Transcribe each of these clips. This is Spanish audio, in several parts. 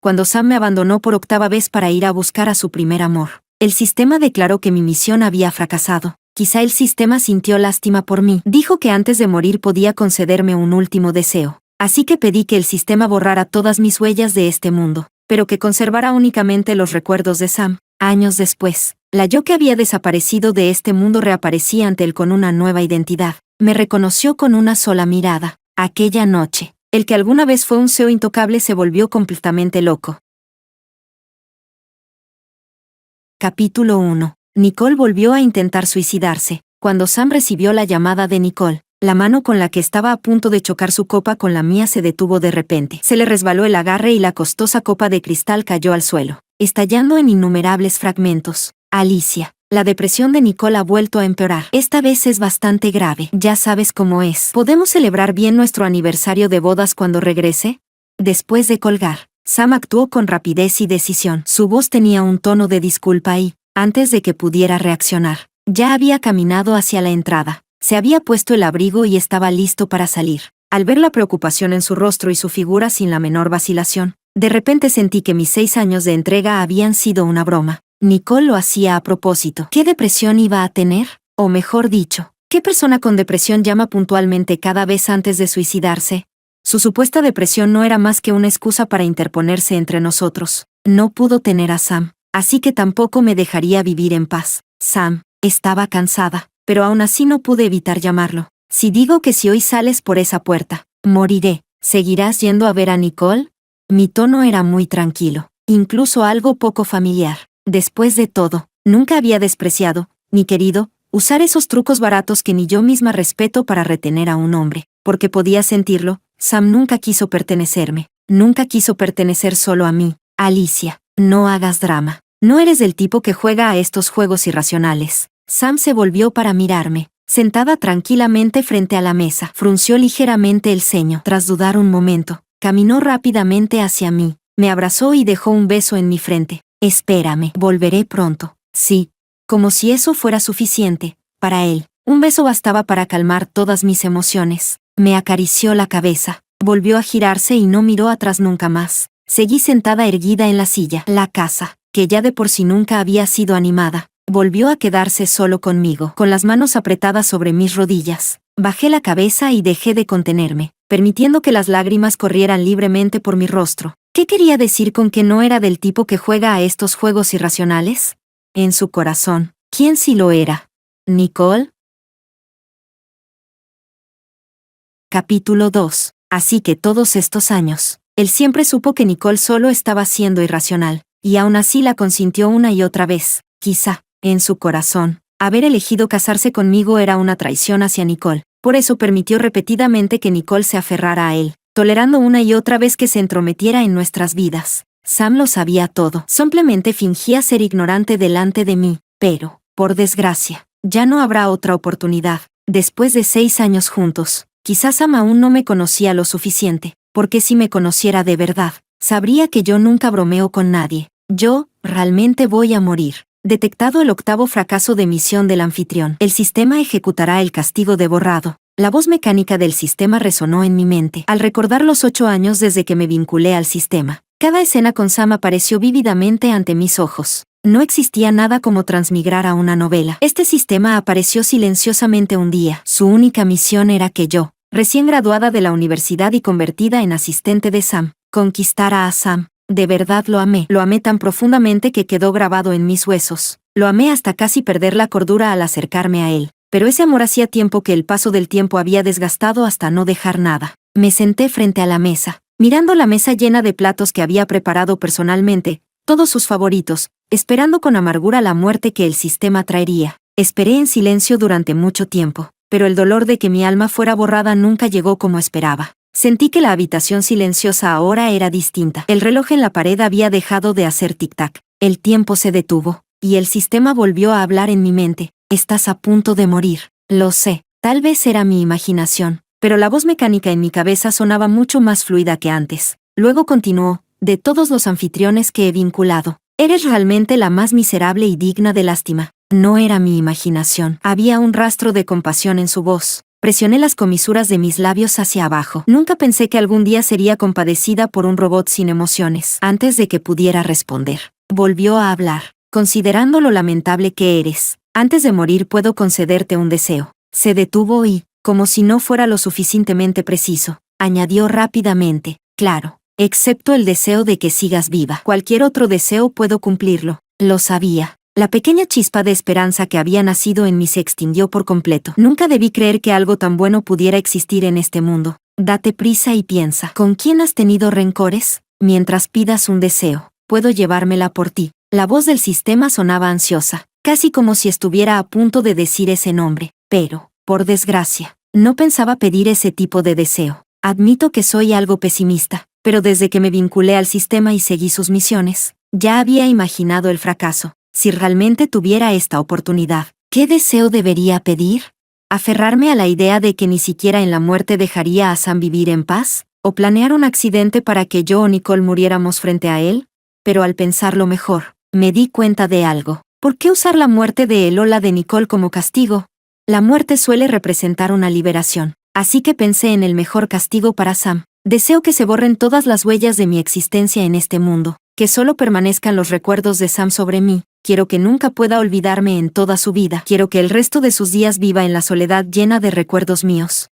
cuando Sam me abandonó por octava vez para ir a buscar a su primer amor. El sistema declaró que mi misión había fracasado. Quizá el sistema sintió lástima por mí. Dijo que antes de morir podía concederme un último deseo. Así que pedí que el sistema borrara todas mis huellas de este mundo, pero que conservara únicamente los recuerdos de Sam. Años después, la yo que había desaparecido de este mundo reaparecía ante él con una nueva identidad. Me reconoció con una sola mirada. Aquella noche, el que alguna vez fue un CEO intocable se volvió completamente loco. Capítulo 1. Nicole volvió a intentar suicidarse. Cuando Sam recibió la llamada de Nicole, la mano con la que estaba a punto de chocar su copa con la mía se detuvo de repente. Se le resbaló el agarre y la costosa copa de cristal cayó al suelo, estallando en innumerables fragmentos. Alicia. La depresión de Nicole ha vuelto a empeorar. Esta vez es bastante grave. Ya sabes cómo es. ¿Podemos celebrar bien nuestro aniversario de bodas cuando regrese? Después de colgar, Sam actuó con rapidez y decisión. Su voz tenía un tono de disculpa y, antes de que pudiera reaccionar, ya había caminado hacia la entrada. Se había puesto el abrigo y estaba listo para salir. Al ver la preocupación en su rostro y su figura sin la menor vacilación, de repente sentí que mis 6 años de entrega habían sido una broma. Nicole lo hacía a propósito. ¿Qué depresión iba a tener? O mejor dicho, ¿qué persona con depresión llama puntualmente cada vez antes de suicidarse? Su supuesta depresión no era más que una excusa para interponerse entre nosotros. No pudo tener a Sam, así que tampoco me dejaría vivir en paz. Sam, estaba cansada, pero aún así no pude evitar llamarlo. Si digo que si hoy sales por esa puerta, moriré, ¿seguirás yendo a ver a Nicole? Mi tono era muy tranquilo, incluso algo poco familiar. Después de todo, nunca había despreciado, ni querido, usar esos trucos baratos que ni yo misma respeto para retener a un hombre, porque podía sentirlo. Sam nunca quiso pertenecerme, nunca quiso pertenecer solo a mí. Alicia, no hagas drama. No eres del tipo que juega a estos juegos irracionales. Sam se volvió para mirarme, sentada tranquilamente frente a la mesa. Frunció ligeramente el ceño. Tras dudar un momento, caminó rápidamente hacia mí, me abrazó y dejó un beso en mi frente. Espérame, volveré pronto. Sí. Como si eso fuera suficiente, para él, un beso bastaba para calmar todas mis emociones. Me acarició la cabeza, volvió a girarse y no miró atrás nunca más. Seguí sentada erguida en la silla. La casa, que ya de por sí nunca había sido animada, volvió a quedarse solo conmigo, con las manos apretadas sobre mis rodillas. Bajé la cabeza y dejé de contenerme, permitiendo que las lágrimas corrieran libremente por mi rostro. ¿Qué quería decir con que no era del tipo que juega a estos juegos irracionales? En su corazón, ¿quién sí lo era? ¿Nicole? Capítulo 2. Así que todos estos años, él siempre supo que Nicole solo estaba siendo irracional, y aún así la consintió una y otra vez. Quizá, en su corazón, haber elegido casarse conmigo era una traición hacia Nicole. Por eso permitió repetidamente que Nicole se aferrara a él, tolerando una y otra vez que se entrometiera en nuestras vidas. Sam lo sabía todo. Simplemente fingía ser ignorante delante de mí, pero, por desgracia, ya no habrá otra oportunidad. Después de 6 años juntos, quizás Sam aún no me conocía lo suficiente, porque si me conociera de verdad, sabría que yo nunca bromeo con nadie. Yo, realmente voy a morir. Detectado el 8º fracaso de misión del anfitrión, el sistema ejecutará el castigo de borrado. La voz mecánica del sistema resonó en mi mente. Al recordar los 8 años desde que me vinculé al sistema, cada escena con Sam apareció vívidamente ante mis ojos. No existía nada como transmigrar a una novela. Este sistema apareció silenciosamente un día. Su única misión era que yo, recién graduada de la universidad y convertida en asistente de Sam, conquistara a Sam. De verdad lo amé tan profundamente que quedó grabado en mis huesos. Lo amé hasta casi perder la cordura al acercarme a él. Pero ese amor hacía tiempo que el paso del tiempo había desgastado hasta no dejar nada. Me senté frente a la mesa, mirando la mesa llena de platos que había preparado personalmente, todos sus favoritos, esperando con amargura la muerte que el sistema traería. Esperé en silencio durante mucho tiempo, pero el dolor de que mi alma fuera borrada nunca llegó como esperaba. Sentí que la habitación silenciosa ahora era distinta. El reloj en la pared había dejado de hacer tic-tac. El tiempo se detuvo, y el sistema volvió a hablar en mi mente. Estás a punto de morir. Lo sé, tal vez era mi imaginación, pero la voz mecánica en mi cabeza sonaba mucho más fluida que antes. Luego continuó, de todos los anfitriones que he vinculado, eres realmente la más miserable y digna de lástima. No era mi imaginación. Había un rastro de compasión en su voz. Presioné las comisuras de mis labios hacia abajo. Nunca pensé que algún día sería compadecida por un robot sin emociones. Antes de que pudiera responder, volvió a hablar. Considerando lo lamentable que eres, antes de morir puedo concederte un deseo. Se detuvo y, como si no fuera lo suficientemente preciso, añadió rápidamente, claro, excepto el deseo de que sigas viva. Cualquier otro deseo puedo cumplirlo. Lo sabía. La pequeña chispa de esperanza que había nacido en mí se extinguió por completo. Nunca debí creer que algo tan bueno pudiera existir en este mundo. Date prisa y piensa. ¿Con quién has tenido rencores? Mientras pidas un deseo, puedo llevármela por ti. La voz del sistema sonaba ansiosa, casi como si estuviera a punto de decir ese nombre. Pero, por desgracia, no pensaba pedir ese tipo de deseo. Admito que soy algo pesimista, pero desde que me vinculé al sistema y seguí sus misiones, ya había imaginado el fracaso. Si realmente tuviera esta oportunidad, ¿qué deseo debería pedir? ¿Aferrarme a la idea de que ni siquiera en la muerte dejaría a Sam vivir en paz? ¿O planear un accidente para que yo o Nicole muriéramos frente a él? Pero al pensarlo mejor, me di cuenta de algo. ¿Por qué usar la muerte de él o la de Nicole como castigo? La muerte suele representar una liberación, así que pensé en el mejor castigo para Sam. Deseo que se borren todas las huellas de mi existencia en este mundo, que solo permanezcan los recuerdos de Sam sobre mí. Quiero que nunca pueda olvidarme en toda su vida. Quiero que el resto de sus días viva en la soledad llena de recuerdos míos.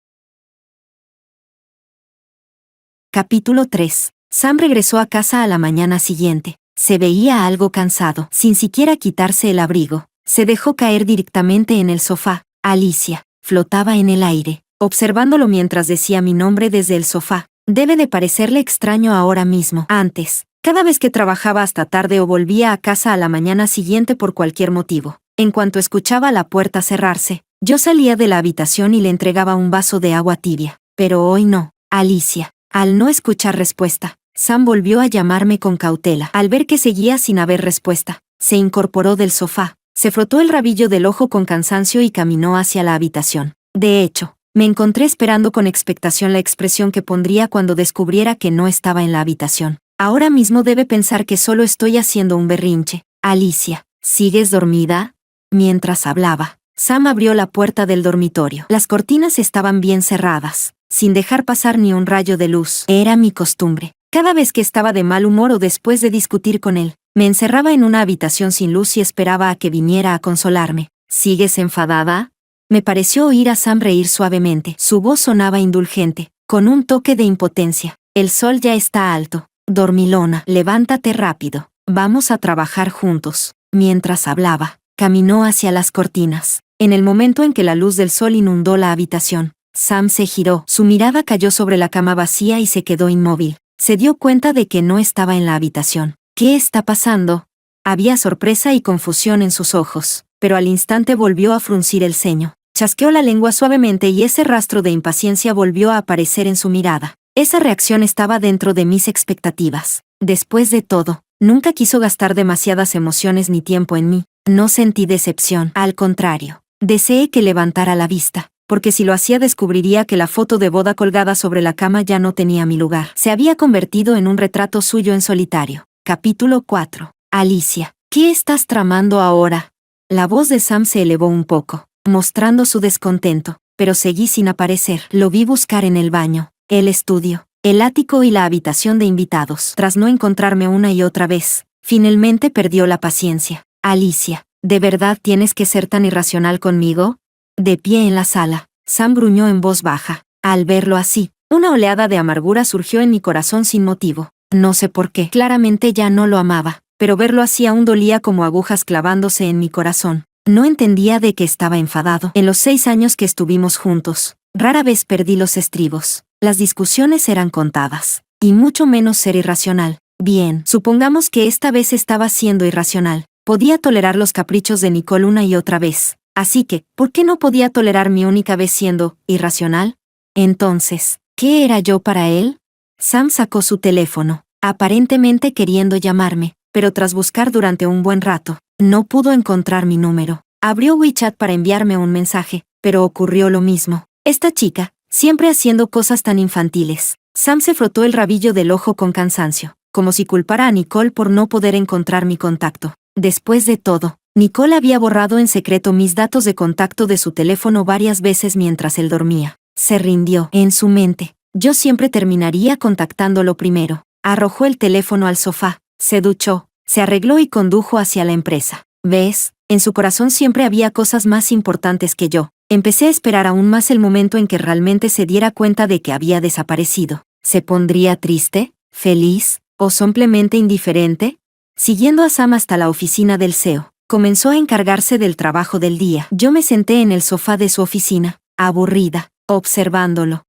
Capítulo 3. Sam regresó a casa a la mañana siguiente. Se veía algo cansado, sin siquiera quitarse el abrigo. Se dejó caer directamente en el sofá. Alicia flotaba en el aire, observándolo mientras decía mi nombre desde el sofá. Debe de parecerle extraño ahora mismo. Antes, cada vez que trabajaba hasta tarde o volvía a casa a la mañana siguiente por cualquier motivo, en cuanto escuchaba la puerta cerrarse, yo salía de la habitación y le entregaba un vaso de agua tibia. Pero hoy no. Alicia. Al no escuchar respuesta, Sam volvió a llamarme con cautela. Al ver que seguía sin haber respuesta, se incorporó del sofá, se frotó el rabillo del ojo con cansancio y caminó hacia la habitación. De hecho, me encontré esperando con expectación la expresión que pondría cuando descubriera que no estaba en la habitación. Ahora mismo debe pensar que solo estoy haciendo un berrinche. Alicia, ¿sigues dormida? Mientras hablaba, Sam abrió la puerta del dormitorio. Las cortinas estaban bien cerradas, sin dejar pasar ni un rayo de luz. Era mi costumbre. Cada vez que estaba de mal humor o después de discutir con él, me encerraba en una habitación sin luz y esperaba a que viniera a consolarme. ¿Sigues enfadada? Me pareció oír a Sam reír suavemente. Su voz sonaba indulgente, con un toque de impotencia. El sol ya está alto. Dormilona, levántate rápido. Vamos a trabajar juntos. Mientras hablaba, caminó hacia las cortinas. En el momento en que la luz del sol inundó la habitación, Sam se giró. Su mirada cayó sobre la cama vacía y se quedó inmóvil. Se dio cuenta de que no estaba en la habitación. ¿Qué está pasando? Había sorpresa y confusión en sus ojos, pero al instante volvió a fruncir el ceño. Chasqueó la lengua suavemente y ese rastro de impaciencia volvió a aparecer en su mirada. Esa reacción estaba dentro de mis expectativas. Después de todo, nunca quiso gastar demasiadas emociones ni tiempo en mí. No sentí decepción. Al contrario, deseé que levantara la vista, porque si lo hacía descubriría que la foto de boda colgada sobre la cama ya no tenía mi lugar. Se había convertido en un retrato suyo en solitario. Capítulo 4. Alicia, ¿qué estás tramando ahora? La voz de Sam se elevó un poco, mostrando su descontento, pero seguí sin aparecer. Lo vi buscar en el baño, el estudio, el ático y la habitación de invitados. Tras no encontrarme una y otra vez, finalmente perdió la paciencia. Alicia, ¿de verdad tienes que ser tan irracional conmigo? De pie en la sala, Sam gruñó en voz baja. Al verlo así, una oleada de amargura surgió en mi corazón sin motivo. No sé por qué. Claramente ya no lo amaba, pero verlo así aún dolía como agujas clavándose en mi corazón. No entendía de qué estaba enfadado. En los 6 años que estuvimos juntos, rara vez perdí los estribos. Las discusiones eran contadas, y mucho menos ser irracional. Bien, supongamos que esta vez estaba siendo irracional. Podía tolerar los caprichos de Nicole una y otra vez. Así que, ¿por qué no podía tolerar mi única vez siendo irracional? Entonces, ¿qué era yo para él? Sam sacó su teléfono, aparentemente queriendo llamarme, pero tras buscar durante un buen rato, no pudo encontrar mi número. Abrió WeChat para enviarme un mensaje, pero ocurrió lo mismo. Esta chica, siempre haciendo cosas tan infantiles. Sam se frotó el rabillo del ojo con cansancio, como si culpara a Nicole por no poder encontrar mi contacto. Después de todo, Nicole había borrado en secreto mis datos de contacto de su teléfono varias veces mientras él dormía. Se rindió. En su mente, yo siempre terminaría contactándolo primero. Arrojó el teléfono al sofá, se duchó, se arregló y condujo hacia la empresa. ¿Ves? En su corazón siempre había cosas más importantes que yo. Empecé a esperar aún más el momento en que realmente se diera cuenta de que había desaparecido. ¿Se pondría triste, feliz, o simplemente indiferente? Siguiendo a Sam hasta la oficina del CEO, comenzó a encargarse del trabajo del día. Yo me senté en el sofá de su oficina, aburrida, observándolo.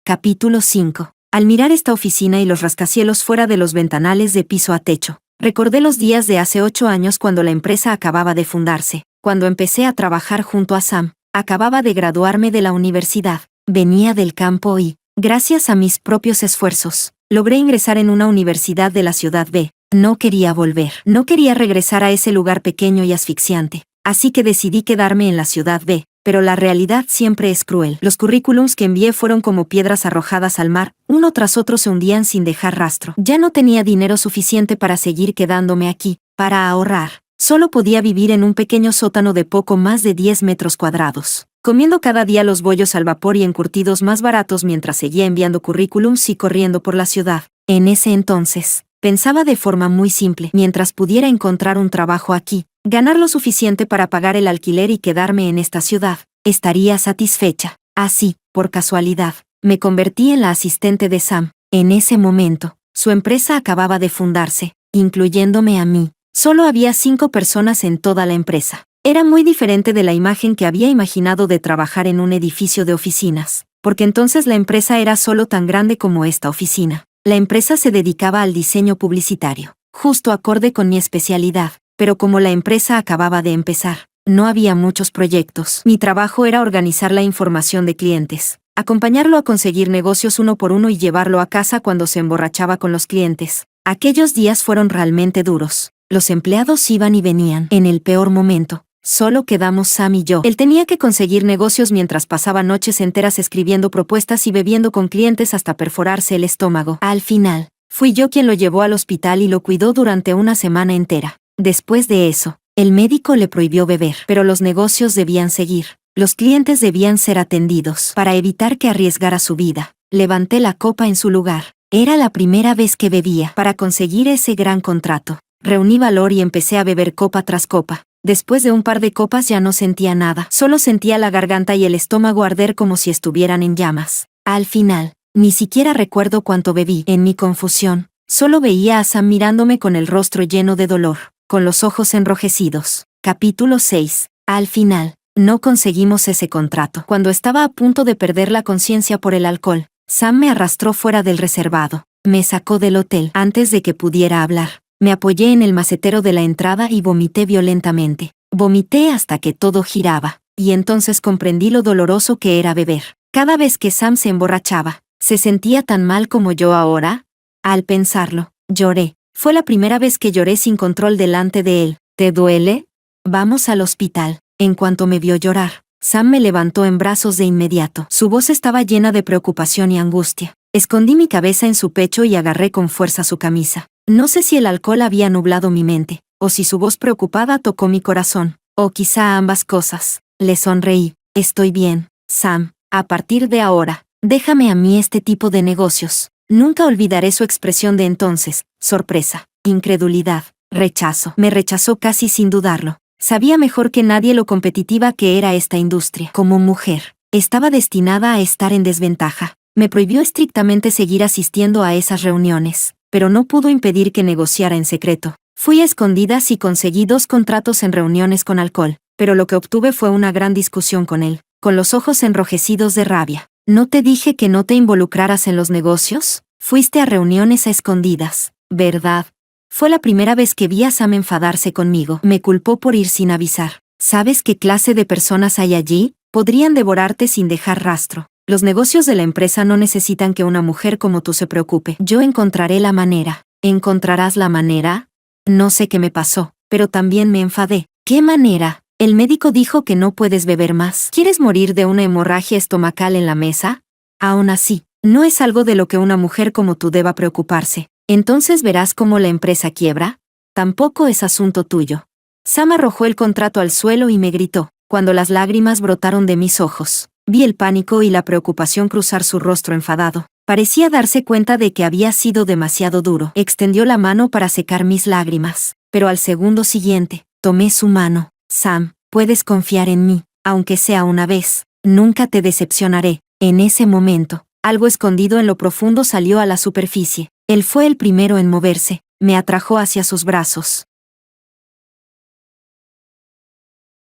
Capítulo 5. Al mirar esta oficina y los rascacielos fuera de los ventanales de piso a techo, recordé los días de hace 8 años cuando la empresa acababa de fundarse, cuando empecé a trabajar junto a Sam. Acababa de graduarme de la universidad, venía del campo y, gracias a mis propios esfuerzos, logré ingresar en una universidad de la ciudad B. No quería volver, no quería regresar a ese lugar pequeño y asfixiante, así que decidí quedarme en la ciudad B. Pero la realidad siempre es cruel. Los currículums que envié fueron como piedras arrojadas al mar, uno tras otro se hundían sin dejar rastro. Ya no tenía dinero suficiente para seguir quedándome aquí, para ahorrar. Solo podía vivir en un pequeño sótano de poco más de 10 metros cuadrados, comiendo cada día los bollos al vapor y encurtidos más baratos mientras seguía enviando currículums y corriendo por la ciudad. En ese entonces, pensaba de forma muy simple: mientras pudiera encontrar un trabajo aquí, ganar lo suficiente para pagar el alquiler y quedarme en esta ciudad, estaría satisfecha. Así, por casualidad, me convertí en la asistente de Sam. En ese momento, su empresa acababa de fundarse, incluyéndome a mí. Solo había 5 personas en toda la empresa. Era muy diferente de la imagen que había imaginado de trabajar en un edificio de oficinas, porque entonces la empresa era solo tan grande como esta oficina. La empresa se dedicaba al diseño publicitario, justo acorde con mi especialidad. Pero como la empresa acababa de empezar, no había muchos proyectos. Mi trabajo era organizar la información de clientes, acompañarlo a conseguir negocios uno por uno y llevarlo a casa cuando se emborrachaba con los clientes. Aquellos días fueron realmente duros. Los empleados iban y venían. En el peor momento, solo quedamos Sam y yo. Él tenía que conseguir negocios mientras pasaba noches enteras escribiendo propuestas y bebiendo con clientes hasta perforarse el estómago. Al final, fui yo quien lo llevó al hospital y lo cuidó durante una semana entera. Después de eso, el médico le prohibió beber, pero los negocios debían seguir. Los clientes debían ser atendidos. Para evitar que arriesgara su vida, levanté la copa en su lugar. Era la primera vez que bebía. Para conseguir ese gran contrato, reuní valor y empecé a beber copa tras copa. Después de un par de copas ya no sentía nada. Solo sentía la garganta y el estómago arder como si estuvieran en llamas. Al final, ni siquiera recuerdo cuánto bebí. En mi confusión, solo veía a Sam mirándome con el rostro lleno de dolor, con los ojos enrojecidos. Capítulo 6. Al final, no conseguimos ese contrato. Cuando estaba a punto de perder la conciencia por el alcohol, Sam me arrastró fuera del reservado. Me sacó del hotel antes de que pudiera hablar. Me apoyé en el macetero de la entrada y vomité violentamente. Vomité hasta que todo giraba, y entonces comprendí lo doloroso que era beber. Cada vez que Sam se emborrachaba, ¿se sentía tan mal como yo ahora? Al pensarlo, lloré. Fue la primera vez que lloré sin control delante de él. ¿Te duele? Vamos al hospital. En cuanto me vio llorar, Sam me levantó en brazos de inmediato. Su voz estaba llena de preocupación y angustia. Escondí mi cabeza en su pecho y agarré con fuerza su camisa. No sé si el alcohol había nublado mi mente, o si su voz preocupada tocó mi corazón, o quizá ambas cosas. Le sonreí. Estoy bien, Sam. A partir de ahora, déjame a mí este tipo de negocios. Nunca olvidaré su expresión de entonces: sorpresa, incredulidad, rechazo. Me rechazó casi sin dudarlo. Sabía mejor que nadie lo competitiva que era esta industria. Como mujer, estaba destinada a estar en desventaja. Me prohibió estrictamente seguir asistiendo a esas reuniones, pero no pudo impedir que negociara en secreto. Fui a escondidas y conseguí 2 contratos en reuniones con alcohol, pero lo que obtuve fue una gran discusión con él, con los ojos enrojecidos de rabia. ¿No te dije que no te involucraras en los negocios? Fuiste a reuniones a escondidas, ¿verdad? Fue la primera vez que vi a Sam enfadarse conmigo. Me culpó por ir sin avisar. ¿Sabes qué clase de personas hay allí? Podrían devorarte sin dejar rastro. Los negocios de la empresa no necesitan que una mujer como tú se preocupe. Yo encontraré la manera. ¿Encontrarás la manera? No sé qué me pasó, pero también me enfadé. ¿Qué manera? El médico dijo que no puedes beber más. ¿Quieres morir de una hemorragia estomacal en la mesa? Aún así, no es algo de lo que una mujer como tú deba preocuparse. Entonces verás cómo la empresa quiebra. Tampoco es asunto tuyo. Sam arrojó el contrato al suelo y me gritó. Cuando las lágrimas brotaron de mis ojos, vi el pánico y la preocupación cruzar su rostro enfadado. Parecía darse cuenta de que había sido demasiado duro. Extendió la mano para secar mis lágrimas, pero al segundo siguiente, tomé su mano. Sam, puedes confiar en mí, aunque sea una vez. Nunca te decepcionaré. En ese momento, algo escondido en lo profundo salió a la superficie. Él fue el primero en moverse. Me atrajo hacia sus brazos.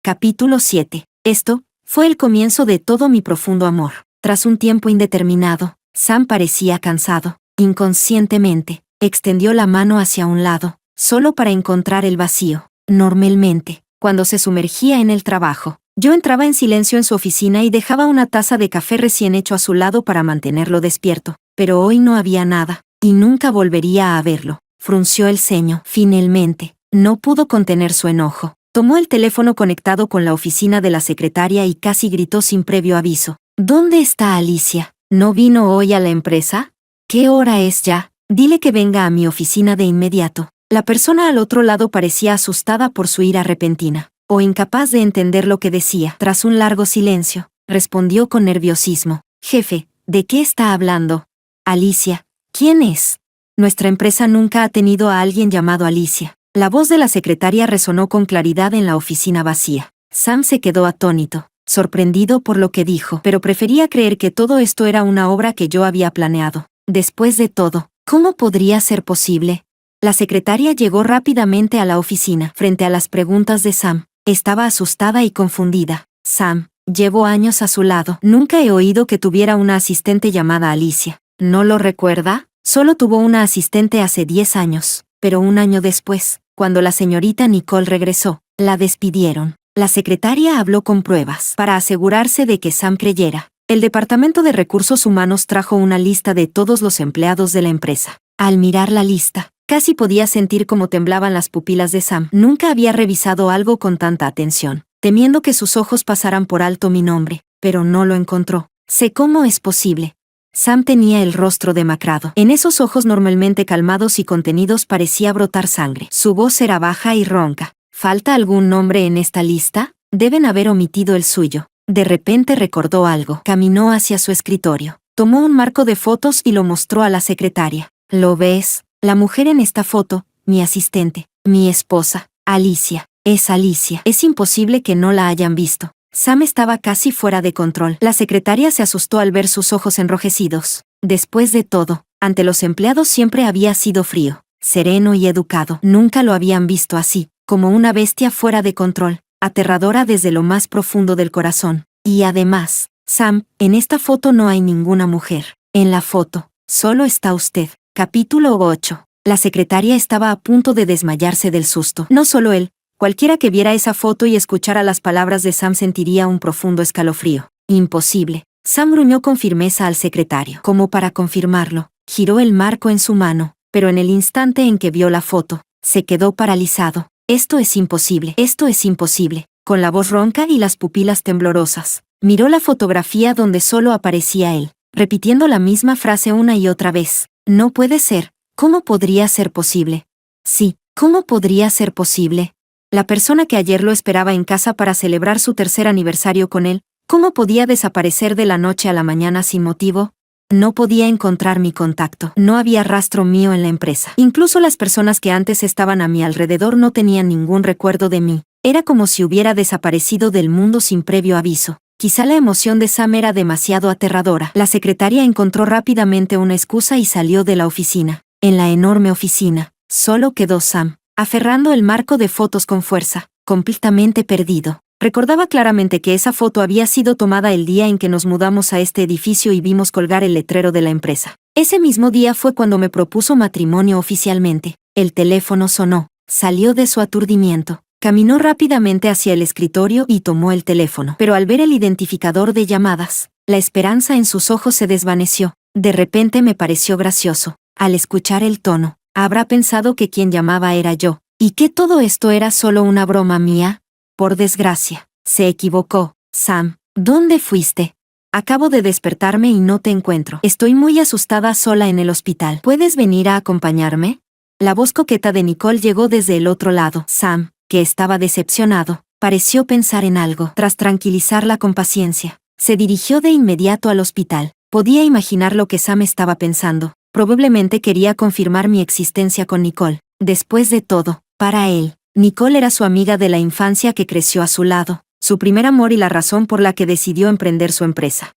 Capítulo 7. Esto fue el comienzo de todo mi profundo amor. Tras un tiempo indeterminado, Sam parecía cansado. Inconscientemente, extendió la mano hacia un lado, solo para encontrar el vacío. Normalmente, cuando se sumergía en el trabajo, yo entraba en silencio en su oficina y dejaba una taza de café recién hecho a su lado para mantenerlo despierto. Pero hoy no había nada, y nunca volvería a verlo. Frunció el ceño. Finalmente, no pudo contener su enojo. Tomó el teléfono conectado con la oficina de la secretaria y casi gritó sin previo aviso. ¿Dónde está Alicia? ¿No vino hoy a la empresa? ¿Qué hora es ya? Dile que venga a mi oficina de inmediato. La persona al otro lado parecía asustada por su ira repentina, o incapaz de entender lo que decía. Tras un largo silencio, respondió con nerviosismo. Jefe, ¿de qué está hablando? Alicia. ¿Quién es? Nuestra empresa nunca ha tenido a alguien llamado Alicia. La voz de la secretaria resonó con claridad en la oficina vacía. Sam se quedó atónito, sorprendido por lo que dijo, pero prefería creer que todo esto era una obra que yo había planeado. Después de todo, ¿cómo podría ser posible? La secretaria llegó rápidamente a la oficina. Frente a las preguntas de Sam, estaba asustada y confundida. Sam, llevo años a su lado. Nunca he oído que tuviera una asistente llamada Alicia. ¿No lo recuerda? Solo tuvo una asistente hace 10 años, pero un año después, cuando la señorita Nicole regresó, la despidieron. La secretaria habló con pruebas para asegurarse de que Sam creyera. El Departamento de Recursos Humanos trajo una lista de todos los empleados de la empresa. Al mirar la lista, casi podía sentir cómo temblaban las pupilas de Sam. Nunca había revisado algo con tanta atención, temiendo que sus ojos pasaran por alto mi nombre, pero no lo encontró. Sé cómo es posible. Sam tenía el rostro demacrado. En esos ojos normalmente calmados y contenidos parecía brotar sangre. Su voz era baja y ronca. ¿Falta algún nombre en esta lista? Deben haber omitido el suyo. De repente recordó algo. Caminó hacia su escritorio. Tomó un marco de fotos y lo mostró a la secretaria. ¿Lo ves? La mujer en esta foto, mi asistente, mi esposa, Alicia. Es Alicia. Es imposible que no la hayan visto. Sam estaba casi fuera de control. La secretaria se asustó al ver sus ojos enrojecidos. Después de todo, ante los empleados siempre había sido frío, sereno y educado. Nunca lo habían visto así, como una bestia fuera de control, aterradora desde lo más profundo del corazón. Y además, Sam, en esta foto no hay ninguna mujer. En la foto, solo está usted. Capítulo 8. La secretaria estaba a punto de desmayarse del susto. No solo él. Cualquiera que viera esa foto y escuchara las palabras de Sam sentiría un profundo escalofrío. Imposible. Sam gruñó con firmeza al secretario. Como para confirmarlo, giró el marco en su mano, pero en el instante en que vio la foto, se quedó paralizado. Esto es imposible. Esto es imposible. Con la voz ronca y las pupilas temblorosas, miró la fotografía donde solo aparecía él, repitiendo la misma frase una y otra vez. No puede ser. ¿Cómo podría ser posible? Sí, ¿cómo podría ser posible? La persona que ayer lo esperaba en casa para celebrar su tercer aniversario con él, ¿cómo podía desaparecer de la noche a la mañana sin motivo? No podía encontrar mi contacto. No había rastro mío en la empresa. Incluso las personas que antes estaban a mi alrededor no tenían ningún recuerdo de mí. Era como si hubiera desaparecido del mundo sin previo aviso. Quizá la emoción de Sam era demasiado aterradora. La secretaria encontró rápidamente una excusa y salió de la oficina. En la enorme oficina, solo quedó Sam, aferrando el marco de fotos con fuerza, completamente perdido. Recordaba claramente que esa foto había sido tomada el día en que nos mudamos a este edificio y vimos colgar el letrero de la empresa. Ese mismo día fue cuando me propuso matrimonio oficialmente. El teléfono sonó. Salió de su aturdimiento. Caminó rápidamente hacia el escritorio y tomó el teléfono. Pero al ver el identificador de llamadas, la esperanza en sus ojos se desvaneció. De repente me pareció gracioso. Al escuchar el tono, habrá pensado que quien llamaba era yo, y que todo esto era solo una broma mía. Por desgracia, se equivocó. Sam, ¿dónde fuiste? Acabo de despertarme y no te encuentro. Estoy muy asustada sola en el hospital. ¿Puedes venir a acompañarme? La voz coqueta de Nicole llegó desde el otro lado. Sam, que estaba decepcionado, pareció pensar en algo. Tras tranquilizarla con paciencia, se dirigió de inmediato al hospital. Podía imaginar lo que Sam estaba pensando. Probablemente quería confirmar mi existencia con Nicole. Después de todo, para él, Nicole era su amiga de la infancia que creció a su lado, su primer amor y la razón por la que decidió emprender su empresa.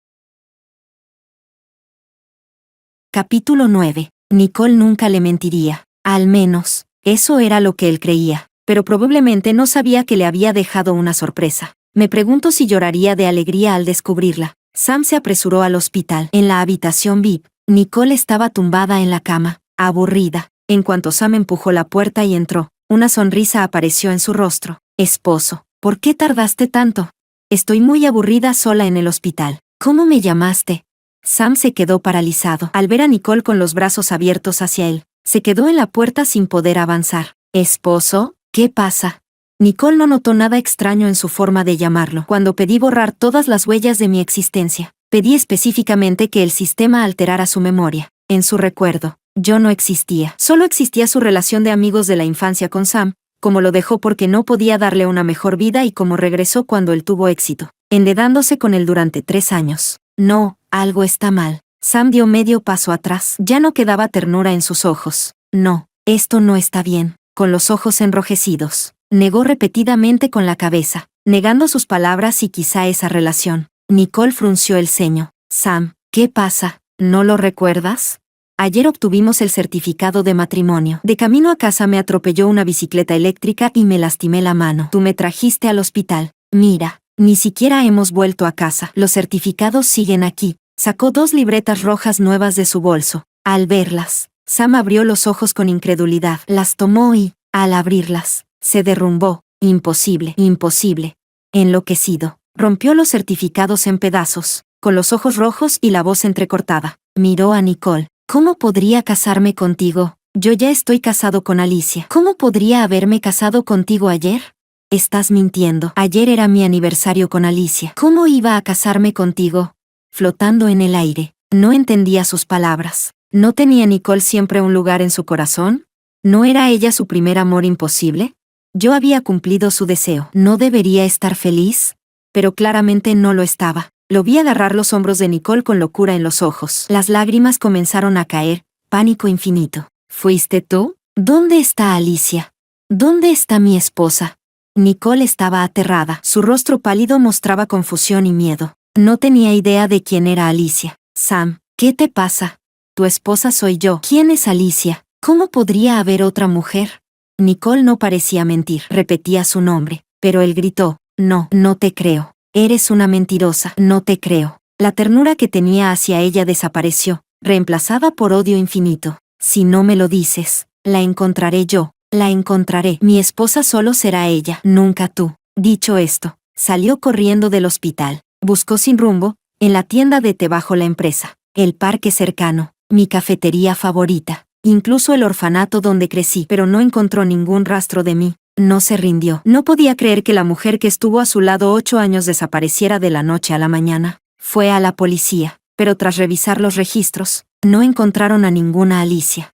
Capítulo 9. Nicole nunca le mentiría. Al menos, eso era lo que él creía, pero probablemente no sabía que le había dejado una sorpresa. Me pregunto si lloraría de alegría al descubrirla. Sam se apresuró al hospital. En la habitación VIP, Nicole estaba tumbada en la cama, aburrida. En cuanto Sam empujó la puerta y entró, una sonrisa apareció en su rostro. Esposo, ¿por qué tardaste tanto? Estoy muy aburrida sola en el hospital. ¿Cómo me llamaste? Sam se quedó paralizado. Al ver a Nicole con los brazos abiertos hacia él, se quedó en la puerta sin poder avanzar. ¿Esposo? ¿Qué pasa? Nicole no notó nada extraño en su forma de llamarlo. Cuando pedí borrar todas las huellas de mi existencia, pedí específicamente que el sistema alterara su memoria. En su recuerdo, yo no existía. Solo existía su relación de amigos de la infancia con Sam, como lo dejó porque no podía darle una mejor vida y como regresó cuando él tuvo éxito, enredándose con él durante 3 años. No, algo está mal. Sam dio medio paso atrás. Ya no quedaba ternura en sus ojos. No, esto no está bien. Con los ojos enrojecidos, negó repetidamente con la cabeza, negando sus palabras y quizá esa relación. Nicole frunció el ceño. Sam, ¿qué pasa? ¿No lo recuerdas? Ayer obtuvimos el certificado de matrimonio. De camino a casa me atropelló una bicicleta eléctrica y me lastimé la mano. Tú me trajiste al hospital. Mira, ni siquiera hemos vuelto a casa. Los certificados siguen aquí. Sacó 2 libretas rojas nuevas de su bolso. Al verlas, Sam abrió los ojos con incredulidad. Las tomó y, al abrirlas, se derrumbó. Imposible, imposible. Enloquecido, rompió los certificados en pedazos, con los ojos rojos y la voz entrecortada. Miró a Nicole. ¿Cómo podría casarme contigo? Yo ya estoy casado con Alicia. ¿Cómo podría haberme casado contigo ayer? Estás mintiendo. Ayer era mi aniversario con Alicia. ¿Cómo iba a casarme contigo? Flotando en el aire, no entendía sus palabras. ¿No tenía Nicole siempre un lugar en su corazón? ¿No era ella su primer amor imposible? Yo había cumplido su deseo. ¿No debería estar feliz? Pero claramente no lo estaba. Lo vi agarrar los hombros de Nicole con locura en los ojos. Las lágrimas comenzaron a caer, pánico infinito. ¿Fuiste tú? ¿Dónde está Alicia? ¿Dónde está mi esposa? Nicole estaba aterrada. Su rostro pálido mostraba confusión y miedo. No tenía idea de quién era Alicia. Sam, ¿qué te pasa? Tu esposa soy yo. ¿Quién es Alicia? ¿Cómo podría haber otra mujer? Nicole no parecía mentir. Repetía su nombre, pero él gritó, no, no te creo. Eres una mentirosa, no te creo. La ternura que tenía hacia ella desapareció, reemplazada por odio infinito. Si no me lo dices, la encontraré yo, la encontraré. Mi esposa solo será ella, nunca tú. Dicho esto, salió corriendo del hospital. Buscó sin rumbo, en la tienda de té bajo la empresa, el parque cercano, mi cafetería favorita, incluso el orfanato donde crecí, pero no encontró ningún rastro de mí. No se rindió. No podía creer que la mujer que estuvo a su lado 8 años desapareciera de la noche a la mañana. Fue a la policía, pero tras revisar los registros, no encontraron a ninguna Alicia.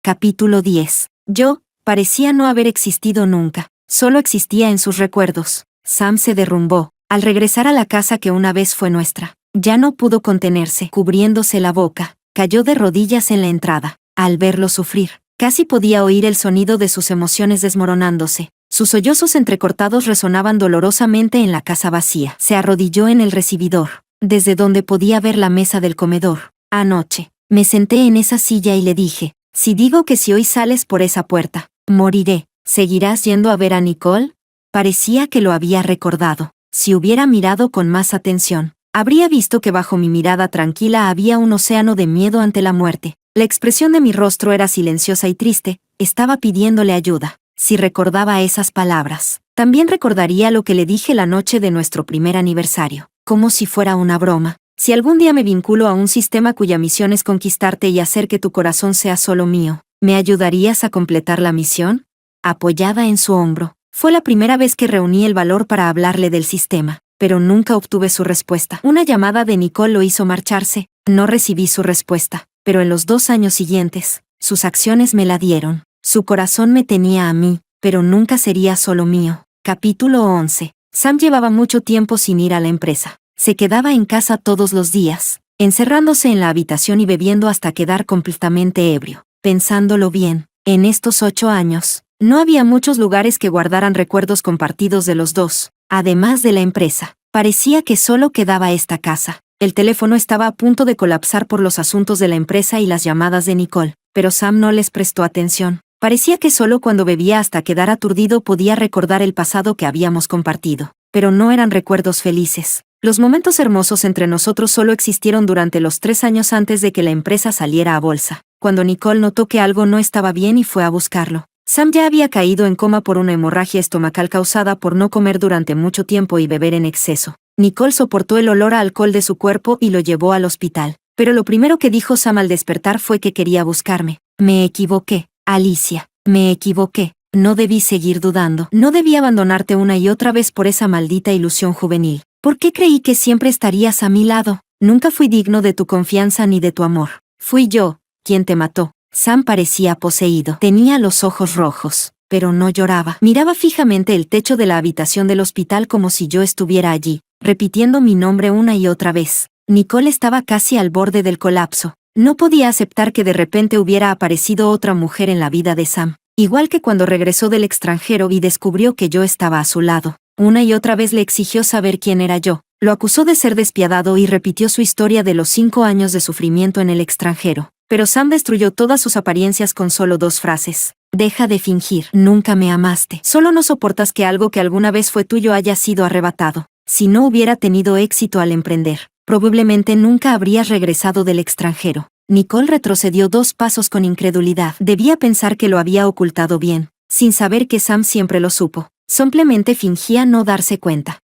Capítulo 10. Yo, parecía no haber existido nunca. Solo existía en sus recuerdos. Sam se derrumbó, al regresar a la casa que una vez fue nuestra. Ya no pudo contenerse, cubriéndose la boca, cayó de rodillas en la entrada. Al verlo sufrir, casi podía oír el sonido de sus emociones desmoronándose. Sus sollozos entrecortados resonaban dolorosamente en la casa vacía. Se arrodilló en el recibidor, desde donde podía ver la mesa del comedor. Anoche, me senté en esa silla y le dije, si digo que si hoy sales por esa puerta, moriré. ¿Seguirás yendo a ver a Nicole? Parecía que lo había recordado. Si hubiera mirado con más atención, habría visto que bajo mi mirada tranquila había un océano de miedo ante la muerte. La expresión de mi rostro era silenciosa y triste, estaba pidiéndole ayuda. Si recordaba esas palabras, también recordaría lo que le dije la noche de nuestro primer aniversario, como si fuera una broma. Si algún día me vinculo a un sistema cuya misión es conquistarte y hacer que tu corazón sea solo mío, ¿me ayudarías a completar la misión? Apoyada en su hombro, fue la primera vez que reuní el valor para hablarle del sistema, pero nunca obtuve su respuesta. Una llamada de Nicole lo hizo marcharse, no recibí su respuesta. pero en los 2 años siguientes, sus acciones me la dieron. Su corazón me tenía a mí, pero nunca sería solo mío. Capítulo 11. Sam llevaba mucho tiempo sin ir a la empresa. Se quedaba en casa todos los días, encerrándose en la habitación y bebiendo hasta quedar completamente ebrio. Pensándolo bien, en estos 8 años, no había muchos lugares que guardaran recuerdos compartidos de los dos. Además de la empresa, parecía que solo quedaba esta casa. El teléfono estaba a punto de colapsar por los asuntos de la empresa y las llamadas de Nicole, pero Sam no les prestó atención. Parecía que solo cuando bebía hasta quedar aturdido podía recordar el pasado que habíamos compartido. Pero no eran recuerdos felices. Los momentos hermosos entre nosotros solo existieron durante los 3 años antes de que la empresa saliera a bolsa, cuando Nicole notó que algo no estaba bien y fue a buscarlo. Sam ya había caído en coma por una hemorragia estomacal causada por no comer durante mucho tiempo y beber en exceso. Nicole soportó el olor a alcohol de su cuerpo y lo llevó al hospital. Pero lo primero que dijo Sam al despertar fue que quería buscarme. Me equivoqué, Alicia. Me equivoqué. No debí seguir dudando. No debí abandonarte una y otra vez por esa maldita ilusión juvenil. ¿Por qué creí que siempre estarías a mi lado? Nunca fui digno de tu confianza ni de tu amor. Fui yo quien te mató. Sam parecía poseído. Tenía los ojos rojos, pero no lloraba. Miraba fijamente el techo de la habitación del hospital como si yo estuviera allí, repitiendo mi nombre una y otra vez. Nicole estaba casi al borde del colapso. No podía aceptar que de repente hubiera aparecido otra mujer en la vida de Sam. Igual que cuando regresó del extranjero y descubrió que yo estaba a su lado. Una y otra vez le exigió saber quién era yo. Lo acusó de ser despiadado y repitió su historia de los 5 años de sufrimiento en el extranjero. Pero Sam destruyó todas sus apariencias con solo 2 frases. Deja de fingir. Nunca me amaste. Solo no soportas que algo que alguna vez fue tuyo haya sido arrebatado. Si no hubiera tenido éxito al emprender, probablemente nunca habrías regresado del extranjero. Nicole retrocedió 2 pasos con incredulidad. Debía pensar que lo había ocultado bien, sin saber que Sam siempre lo supo. Simplemente fingía no darse cuenta.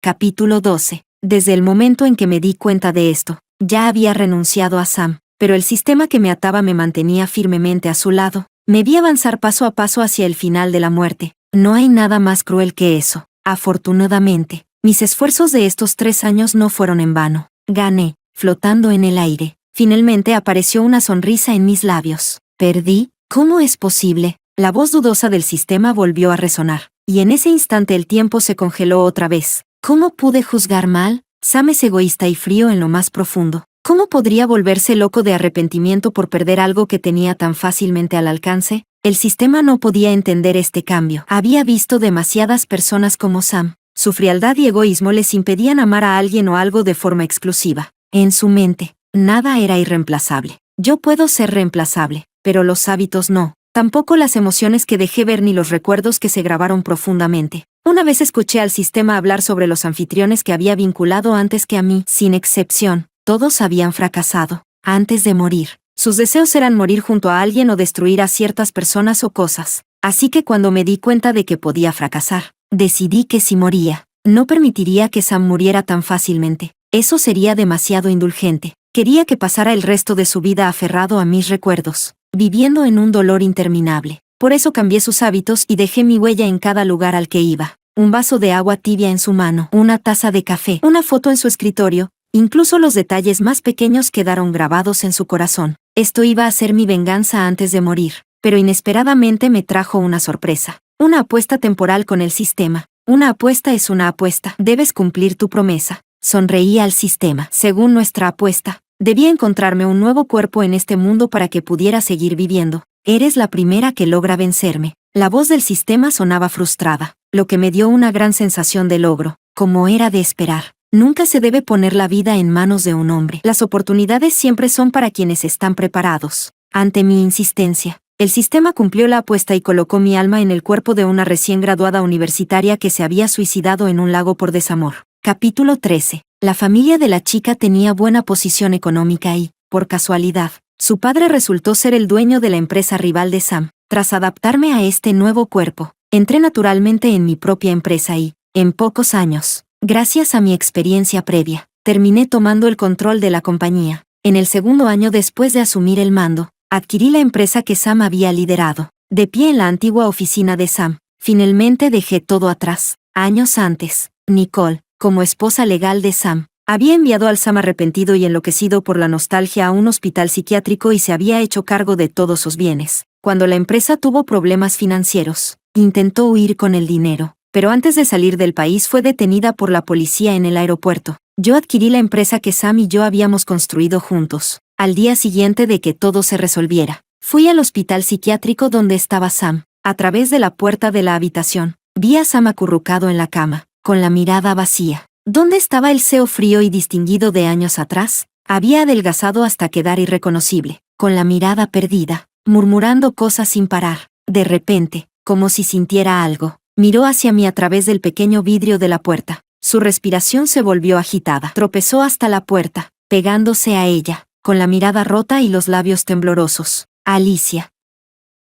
Capítulo 12. Desde el momento en que me di cuenta de esto, ya había renunciado a Sam, pero el sistema que me ataba me mantenía firmemente a su lado. Me vi avanzar paso a paso hacia el final de la muerte. No hay nada más cruel que eso. Afortunadamente, mis esfuerzos de estos 3 años no fueron en vano. Gané, flotando en el aire. Finalmente apareció una sonrisa en mis labios. ¿Perdí? ¿Cómo es posible? La voz dudosa del sistema volvió a resonar, y en ese instante el tiempo se congeló otra vez. ¿Cómo pude juzgar mal? Sam es egoísta y frío en lo más profundo. ¿Cómo podría volverse loco de arrepentimiento por perder algo que tenía tan fácilmente al alcance? El sistema no podía entender este cambio. Había visto demasiadas personas como Sam. Su frialdad y egoísmo les impedían amar a alguien o algo de forma exclusiva. En su mente, nada era irreemplazable. Yo puedo ser reemplazable, pero los hábitos no. Tampoco las emociones que dejé ver ni los recuerdos que se grabaron profundamente. Una vez escuché al sistema hablar sobre los anfitriones que había vinculado antes que a mí, sin excepción. Todos habían fracasado. Antes de morir, sus deseos eran morir junto a alguien o destruir a ciertas personas o cosas. Así que cuando me di cuenta de que podía fracasar, decidí que si moría, no permitiría que Sam muriera tan fácilmente. Eso sería demasiado indulgente. Quería que pasara el resto de su vida aferrado a mis recuerdos, viviendo en un dolor interminable. Por eso cambié sus hábitos y dejé mi huella en cada lugar al que iba. Un vaso de agua tibia en su mano, una taza de café, una foto en su escritorio. Incluso los detalles más pequeños quedaron grabados en su corazón. Esto iba a ser mi venganza antes de morir, pero inesperadamente me trajo una sorpresa. Una apuesta temporal con el sistema. Una apuesta es una apuesta. Debes cumplir tu promesa. Sonreí al sistema. Según nuestra apuesta, debía encontrarme un nuevo cuerpo en este mundo para que pudiera seguir viviendo. Eres la primera que logra vencerme. La voz del sistema sonaba frustrada, lo que me dio una gran sensación de logro, como era de esperar. Nunca se debe poner la vida en manos de un hombre. Las oportunidades siempre son para quienes están preparados. Ante mi insistencia, el sistema cumplió la apuesta y colocó mi alma en el cuerpo de una recién graduada universitaria que se había suicidado en un lago por desamor. Capítulo 13. La familia de la chica tenía buena posición económica y, por casualidad, su padre resultó ser el dueño de la empresa rival de Sam. Tras adaptarme a este nuevo cuerpo, entré naturalmente en mi propia empresa y, en pocos años, gracias a mi experiencia previa, terminé tomando el control de la compañía. En el segundo año después de asumir el mando, adquirí la empresa que Sam había liderado. De pie en la antigua oficina de Sam, finalmente dejé todo atrás. Años antes, Nicole, como esposa legal de Sam, Había enviado al Sam arrepentido y enloquecido por la nostalgia a un hospital psiquiátrico y se había hecho cargo de todos sus bienes. Cuando la empresa tuvo problemas financieros, intentó huir con el dinero, pero antes de salir del país fue detenida por la policía en el aeropuerto. Yo adquirí la empresa que Sam y yo habíamos construido juntos. Al día siguiente de que todo se resolviera, fui al hospital psiquiátrico donde estaba Sam. A través de la puerta de la habitación, vi a Sam acurrucado en la cama, con la mirada vacía. ¿Dónde estaba el Seo frío y distinguido de años atrás? Había adelgazado hasta quedar irreconocible, con la mirada perdida, murmurando cosas sin parar. De repente, como si sintiera algo, miró hacia mí a través del pequeño vidrio de la puerta. Su respiración se volvió agitada. Tropezó hasta la puerta, pegándose a ella, con la mirada rota y los labios temblorosos. Alicia.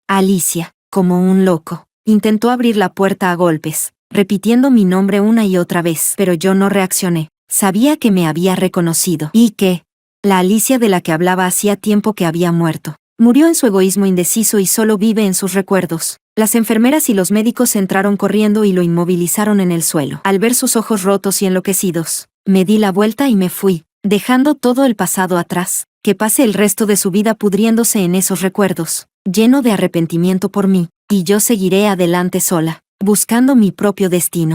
Alicia, como un loco, intentó abrir la puerta a golpes, repitiendo mi nombre una y otra vez, pero yo no reaccioné. Sabía que me había reconocido y que la Alicia de la que hablaba hacía tiempo que había muerto. Murió en su egoísmo indeciso y solo vive en sus recuerdos. Las enfermeras y los médicos entraron corriendo y lo inmovilizaron en el suelo. Al ver sus ojos rotos y enloquecidos, me di la vuelta y me fui, dejando todo el pasado atrás. Que pase el resto de su vida pudriéndose en esos recuerdos, lleno de arrepentimiento por mí, y yo seguiré adelante sola, buscando mi propio destino.